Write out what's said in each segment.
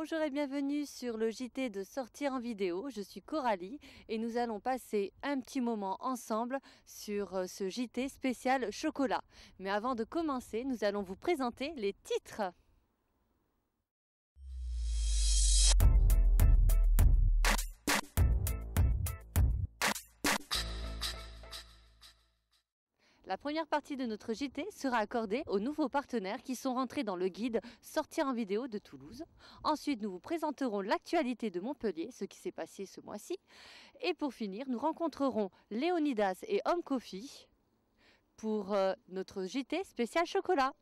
Bonjour et bienvenue sur le JT de Sortir en vidéo. Je suis Coralie et nous allons passer un petit moment ensemble sur ce JT spécial chocolat. Mais avant de commencer, nous allons vous présenter les titres. La première partie de notre JT sera accordée aux nouveaux partenaires qui sont rentrés dans le guide Sortir en vidéo de Toulouse. Ensuite, nous vous présenterons l'actualité de Montpellier, ce qui s'est passé ce mois-ci. Et pour finir, nous rencontrerons Léonidas et Home Coffee pour notre JT spécial chocolat.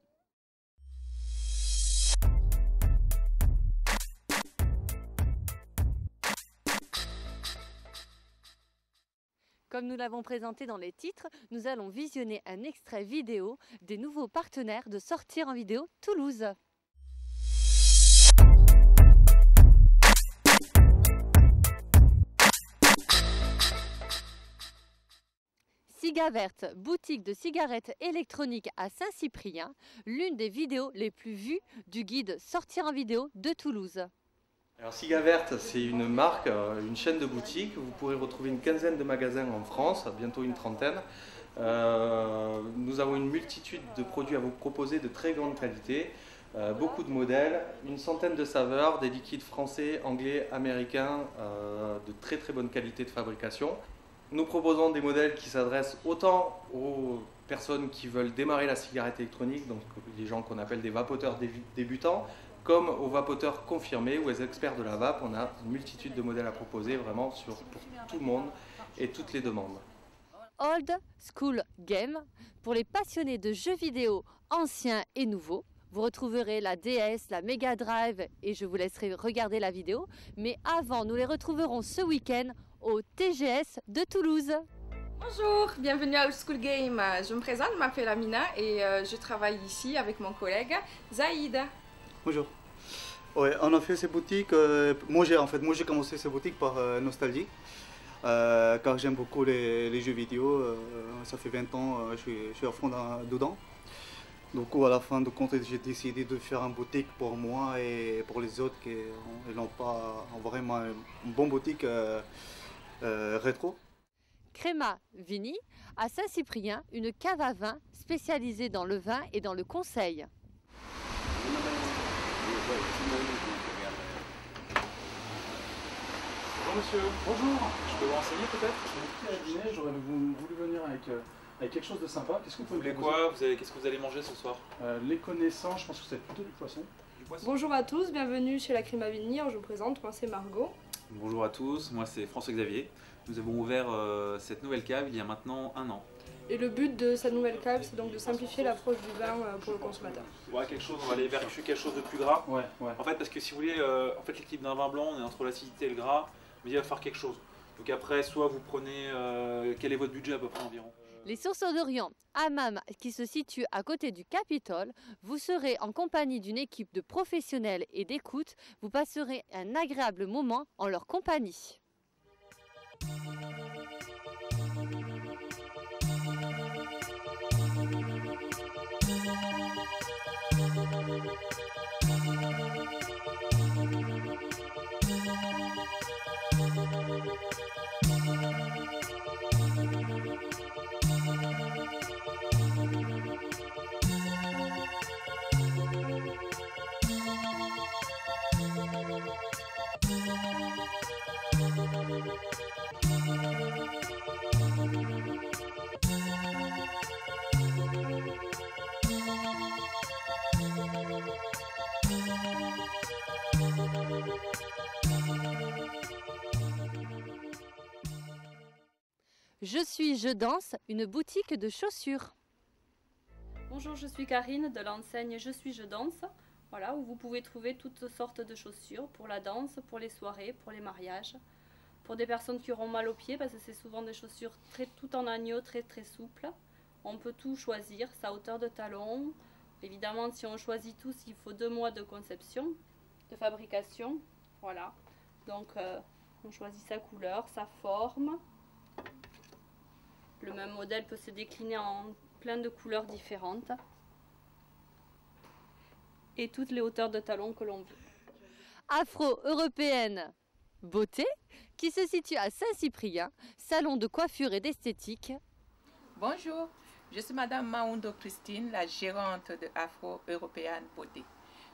Comme nous l'avons présenté dans les titres, nous allons visionner un extrait vidéo des nouveaux partenaires de Sortir en vidéo Toulouse. Cigaverte, boutique de cigarettes électroniques à Saint-Cyprien, l'une des vidéos les plus vues du guide Sortir en vidéo de Toulouse. Alors Cigaverte, c'est une marque, une chaîne de boutiques. Vous pourrez retrouver une quinzaine de magasins en France, bientôt une trentaine. Nous avons une multitude de produits à vous proposer de très grande qualité, beaucoup de modèles, une centaine de saveurs, des liquides français, anglais, américains, de très très bonne qualité de fabrication. Nous proposons des modèles qui s'adressent autant aux personnes qui veulent démarrer la cigarette électronique, donc les gens qu'on appelle des vapoteurs débutants, comme aux vapoteurs confirmés ou aux experts de la vape. On a une multitude de modèles à proposer vraiment pour tout le monde et toutes les demandes. Old School Game, pour les passionnés de jeux vidéo anciens et nouveaux. Vous retrouverez la DS, la Mega Drive et je vous laisserai regarder la vidéo. Mais avant, nous les retrouverons ce week-end au TGS de Toulouse. Bonjour, bienvenue à Old School Game. Je me présente, je m'appelle Amina et je travaille ici avec mon collègue Zaïd. Bonjour. Ouais, on a fait ces boutiques. Moi j'ai commencé ces boutiques par nostalgie, car j'aime beaucoup les jeux vidéo. Ça fait 20 ans, je suis à fond dedans. Du coup, à la fin de compte, j'ai décidé de faire une boutique pour moi et pour les autres qui n'ont pas vraiment une bonne boutique rétro. Créma Vini, à Saint-Cyprien, une cave à vin spécialisée dans le vin et dans le conseil. Bonjour monsieur. Bonjour. Je peux vous renseigner peut-être? Je suis pris à dîner, j'aurais voulu venir avec quelque chose de sympa. Qu'est-ce que vous voulez proposer? quoi? Qu'est-ce que vous allez manger ce soir? Les connaissants, je pense que c'est plutôt du poisson. Bonjour à tous, bienvenue chez la Créma Vini. Je vous présente, moi c'est Margot. Bonjour à tous, moi c'est François-Xavier. Nous avons ouvert cette nouvelle cave il y a maintenant 1 an. Et le but de cette nouvelle cave, c'est donc de simplifier l'approche du vin pour le consommateur. Ouais, on va aller vers quelque chose de plus gras. Ouais. En fait, parce que si vous voulez, l'équilibre d'un vin blanc, on est entre l'acidité et le gras, mais il va falloir quelque chose. Donc après, soit vous prenez, quel est votre budget à peu près environ? Les Sources d'Orient, Hammam, qui se situe à côté du Capitole, vous serez en compagnie d'une équipe de professionnels et d'écoute. Vous passerez un agréable moment en leur compagnie. Je danse, une boutique de chaussures. Bonjour, je suis Karine de l'enseigne Je danse, voilà, où vous pouvez trouver toutes sortes de chaussures pour la danse, pour les soirées, pour les mariages, pour des personnes qui auront mal aux pieds parce que c'est souvent des chaussures tout en agneau, très souples. On peut tout choisir, sa hauteur de talon. Évidemment, si on choisit tous, il faut 2 mois de conception, de fabrication, voilà. Donc on choisit sa couleur, sa forme. Le même modèle peut se décliner en plein de couleurs différentes et toutes les hauteurs de talons que l'on veut. afro-européenne beauté qui se situe à Saint-Cyprien, salon de coiffure et d'esthétique. Bonjour, je suis Madame Maoundo Christine, la gérante de Afro-Européenne Beauté.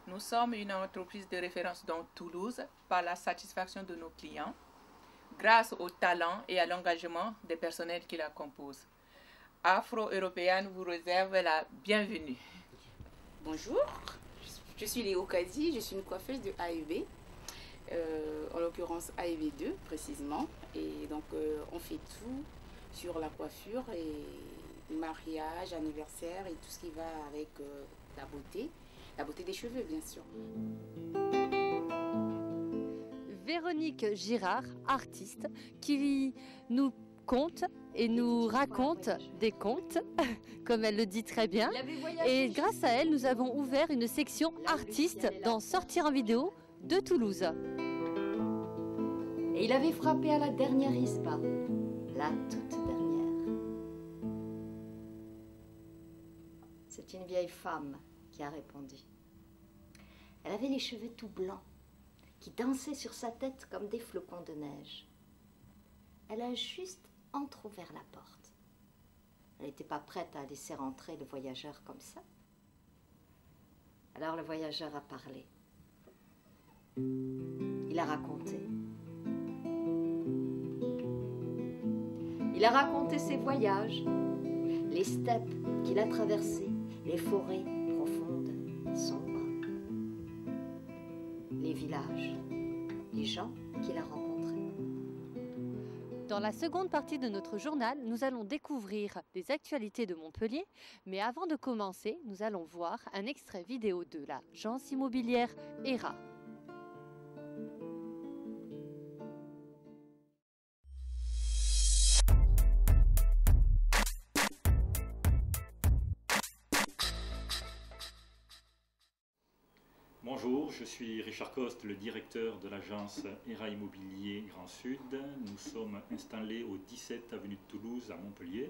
Nous sommes une entreprise de référence dans Toulouse par la satisfaction de nos clients, grâce au talent et à l'engagement des personnels qui la composent. Afro-Européenne vous réserve la bienvenue. Bonjour, je suis Léo Kadi, je suis une coiffeuse de AEB, en l'occurrence AEB2 précisément. Et donc on fait tout sur la coiffure et mariage, anniversaire et tout ce qui va avec la beauté des cheveux bien sûr. Véronique Girard, artiste, qui nous conte et nous raconte des contes, comme elle le dit très bien. Et grâce à elle, nous avons ouvert une section artistes dans Sortir en vidéo de Toulouse. Et il avait frappé à la dernière ISPA, la toute dernière. C'est une vieille femme qui a répondu. Elle avait les cheveux tout blancs, qui dansaient sur sa tête comme des flocons de neige. Elle a juste entrouvert la porte. Elle n'était pas prête à laisser rentrer le voyageur comme ça. Alors le voyageur a parlé. Il a raconté. Il a raconté ses voyages, les steppes qu'il a traversées, les forêts profondes, sombres, les villages, les gens qu'il a rencontrés. Dans la seconde partie de notre journal, nous allons découvrir les actualités de Montpellier. Mais avant de commencer, nous allons voir un extrait vidéo de l'agence immobilière ERA. Bonjour, je suis Richard Coste, le directeur de l'agence ERA Immobilier Grand Sud. Nous sommes installés au 17 avenue de Toulouse à Montpellier.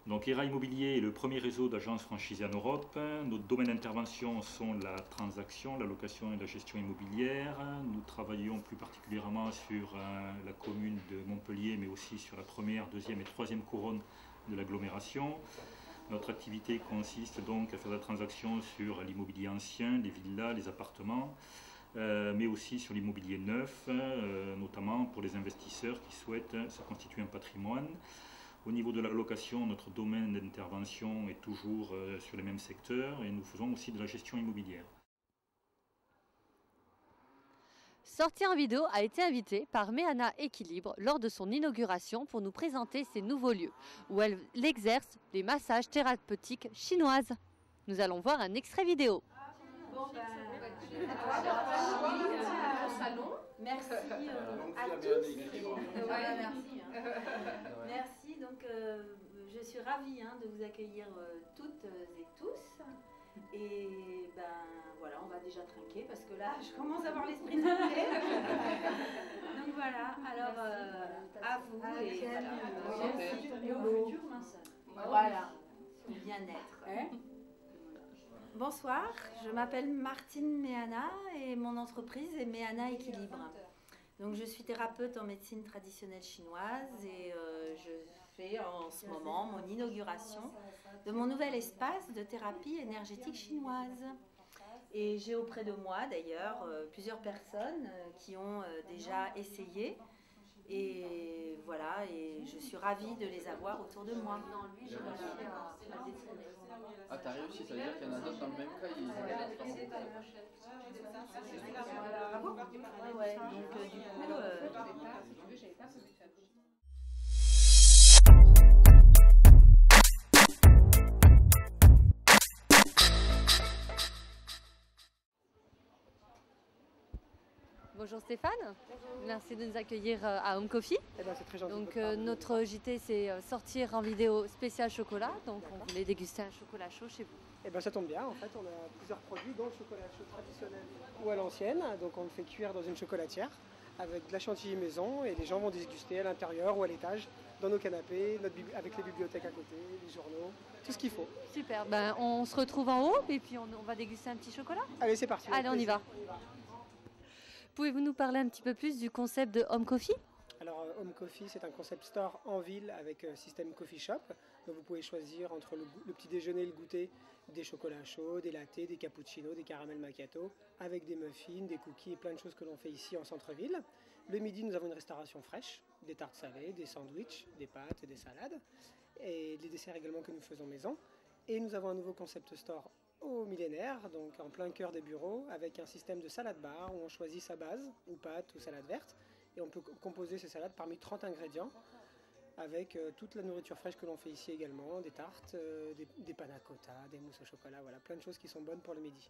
Donc ERA Immobilier est le premier réseau d'agences franchisées en Europe. Nos domaines d'intervention sont la transaction, la location et la gestion immobilière. Nous travaillons plus particulièrement sur la commune de Montpellier, mais aussi sur la première, deuxième et troisième couronne de l'agglomération. Notre activité consiste donc à faire de la transaction sur l'immobilier ancien, les villas, les appartements, mais aussi sur l'immobilier neuf, notamment pour les investisseurs qui souhaitent se constituer un patrimoine. Au niveau de la location, notre domaine d'intervention est toujours sur les mêmes secteurs et nous faisons aussi de la gestion immobilière. Sortir en vidéo a été invitée par Méana Équilibre lors de son inauguration pour nous présenter ses nouveaux lieux, où elle exerce les massages thérapeutiques chinoises. Nous allons voir un extrait vidéo. Merci à tous. Merci, donc je suis ravie de vous accueillir toutes et tous. Et ben voilà, on va déjà trinquer parce que là je commence à avoir l'esprit trempé. Donc voilà, alors à vous et voilà, bien-être. Bonsoir, je m'appelle Martine Méana et mon entreprise est Méana Équilibre. Donc je suis thérapeute en médecine traditionnelle chinoise et je fais en ce moment mon inauguration de mon nouvel espace de thérapie énergétique chinoise. Et j'ai auprès de moi d'ailleurs plusieurs personnes qui ont déjà essayé. Et voilà, et je suis ravie de les avoir autour de moi. Ah, t'as réussi, ça veut dire qu'il y en a d'autres dans le même cas. Ah bon ? Ouais, donc du coup... Bonjour Stéphane. Bonjour. Merci de nous accueillir à Home Coffee. Eh ben, c'est très gentil. Donc notre JT c'est sortir en vidéo spécial chocolat. Donc on voulait déguster un chocolat chaud chez vous. Eh ben, ça tombe bien, en fait on a plusieurs produits, dont le chocolat chaud traditionnel ou à l'ancienne. Donc on le fait cuire dans une chocolatière avec de la chantilly maison et les gens vont déguster à l'intérieur ou à l'étage dans nos canapés, avec les bibliothèques à côté, les journaux, tout ce qu'il faut. Super, ben, on se retrouve en haut et puis on va déguster un petit chocolat. Allez, c'est parti. Allez, on y va. Pouvez-vous nous parler un petit peu plus du concept de Home Coffee? Alors Home Coffee, c'est un concept store en ville avec système coffee shop. Donc vous pouvez choisir entre le petit déjeuner et le goûter des chocolats chauds, des lattés, des cappuccinos, des caramels macchiato, avec des muffins, des cookies et plein de choses que l'on fait ici en centre-ville. Le midi, nous avons une restauration fraîche, des tartes salées, des sandwichs, des pâtes, des salades et des desserts également que nous faisons maison. Et nous avons un nouveau concept store au millénaire, donc en plein cœur des bureaux, avec un système de salade bar où on choisit sa base, ou pâte ou salade verte. Et on peut composer ces salades parmi 30 ingrédients avec toute la nourriture fraîche que l'on fait ici également, des tartes, des panna cotta, des mousses au chocolat, voilà, plein de choses qui sont bonnes pour le midi.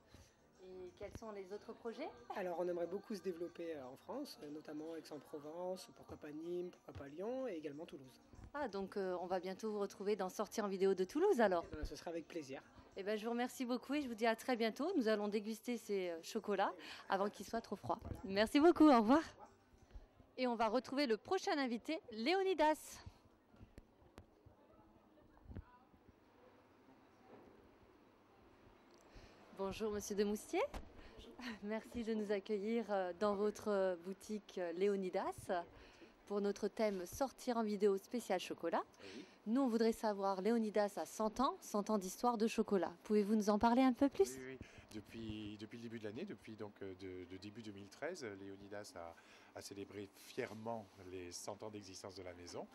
Et quels sont les autres projets? Alors on aimerait beaucoup se développer en France, notamment Aix-en-Provence, pourquoi pas Nîmes, pourquoi pas Lyon et également Toulouse. Ah, donc on va bientôt vous retrouver dans Sortir en vidéo de Toulouse alors? Ce sera avec plaisir. Eh ben, je vous remercie beaucoup et je vous dis à très bientôt. Nous allons déguster ces chocolats avant qu'ils soient trop froids. Merci beaucoup, au revoir. Et on va retrouver le prochain invité, Léonidas. Bonjour Monsieur de Moustier. Merci de nous accueillir dans votre boutique Léonidas pour notre thème Sortir en vidéo spécial chocolat. Oui. Nous, on voudrait savoir, Léonidas a 100 ans d'histoire de chocolat. Pouvez-vous nous en parler un peu plus? Oui. Depuis le début de l'année, depuis donc de début 2013, Léonidas a célébré fièrement les 100 ans d'existence de la maison.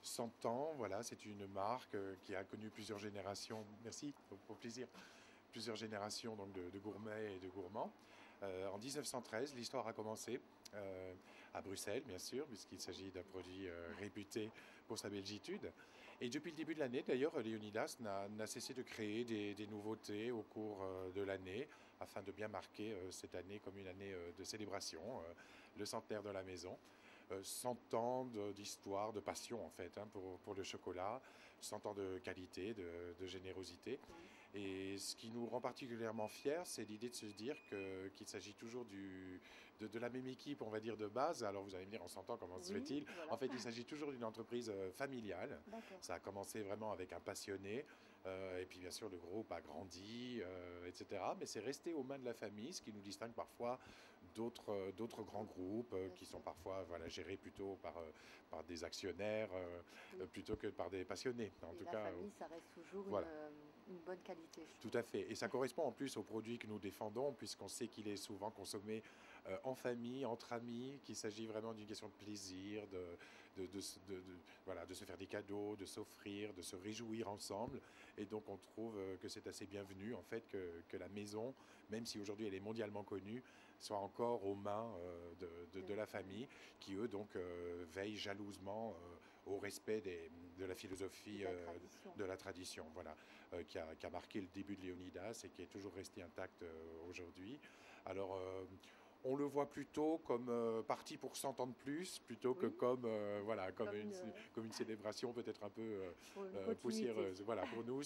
100 ans, voilà, c'est une marque qui a connu plusieurs générations, merci, au plaisir, plusieurs générations donc, de gourmets et de gourmands. En 1913, l'histoire a commencé à Bruxelles, bien sûr, puisqu'il s'agit d'un produit réputé pour sa belgitude. Et depuis le début de l'année, d'ailleurs, Léonidas n'a cessé de créer des nouveautés au cours de l'année, afin de bien marquer cette année comme une année de célébration, le centenaire de la maison. 100 ans d'histoire, de passion en fait, hein, pour le chocolat, 100 ans de qualité, de générosité. Et ce qui nous rend particulièrement fiers, c'est l'idée de se dire qu'il s'agit toujours de la même équipe, on va dire, de base. Alors vous allez me dire, en 100 ans, comment se fait-il? Voilà. En fait, il s'agit toujours d'une entreprise familiale. Ça a commencé vraiment avec un passionné. Et puis bien sûr, le groupe a grandi, etc. Mais c'est resté aux mains de la famille, ce qui nous distingue parfois d'autres grands groupes qui sont parfois gérés plutôt par des actionnaires plutôt que par des passionnés. En tout la cas, famille, ça reste toujours une bonne qualité. Tout à fait. Et ça correspond en plus aux produits que nous défendons, puisqu'on sait qu'il est souvent consommé en famille, entre amis, qu'il s'agit vraiment d'une question de plaisir, de se faire des cadeaux, de s'offrir, de se réjouir ensemble. Et donc on trouve que c'est assez bienvenu en fait que la maison, même si aujourd'hui elle est mondialement connue, soit encore aux mains de la famille, qui eux donc veillent jalousement au respect de la philosophie de la tradition, voilà, qui a marqué le début de Léonidas et qui est toujours resté intact aujourd'hui. Alors on le voit plutôt comme parti pour 100 ans de plus, plutôt que comme une célébration peut-être un peu poussiéreuse. Voilà, pour nous,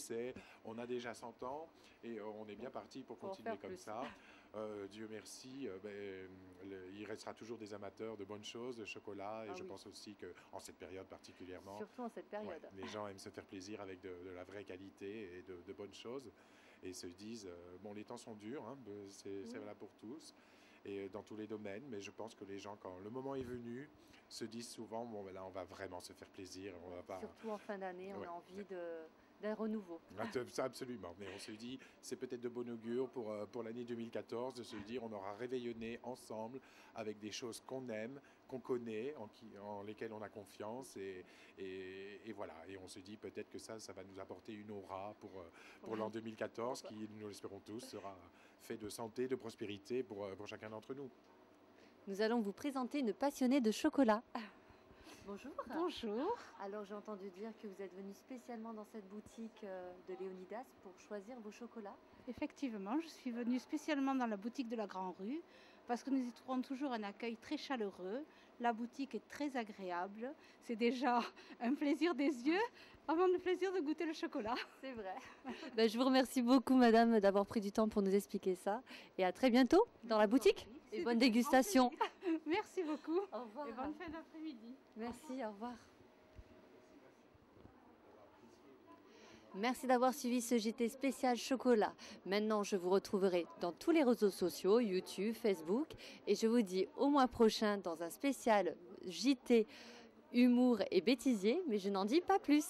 on a déjà 100 ans et on est bien parti pour continuer comme ça. Dieu merci, il restera toujours des amateurs de bonnes choses, de chocolat, et je pense aussi qu'en cette période particulièrement, surtout en cette période, les gens aiment se faire plaisir avec de la vraie qualité et de bonnes choses, et se disent, bon, les temps sont durs, hein, c'est valable pour tous, et dans tous les domaines, mais je pense que les gens, quand le moment est venu, se disent souvent, bon, là, on va vraiment se faire plaisir. On va pas... Surtout en fin d'année, on a envie d'un renouveau. Absolument, mais on se dit, c'est peut-être de bon augure pour l'année 2014, de se dire, on aura réveillonné ensemble avec des choses qu'on aime, qu'on connaît, en lesquelles on a confiance, et voilà, et on se dit peut-être que ça va nous apporter une aura pour l'an 2014, qui, nous l'espérons tous, sera fait de santé, de prospérité pour chacun d'entre nous. Nous allons vous présenter une passionnée de chocolat. Bonjour. Bonjour. Alors j'ai entendu dire que vous êtes venu spécialement dans cette boutique de Léonidas pour choisir vos chocolats. Effectivement, je suis venue spécialement dans la boutique de la Grand Rue parce que nous y trouvons toujours un accueil très chaleureux. La boutique est très agréable. C'est déjà un plaisir des yeux avant le plaisir de goûter le chocolat. C'est vrai. Je vous remercie beaucoup, madame, d'avoir pris du temps pour nous expliquer ça. Et à très bientôt dans la boutique. Et bonne dégustation. Merci beaucoup. Au revoir. Et bonne fin d'après-midi. Merci, au revoir. Merci d'avoir suivi ce JT spécial chocolat. Maintenant, je vous retrouverai dans tous les réseaux sociaux, YouTube, Facebook. Et je vous dis au mois prochain dans un spécial JT humour et bêtisier, mais je n'en dis pas plus.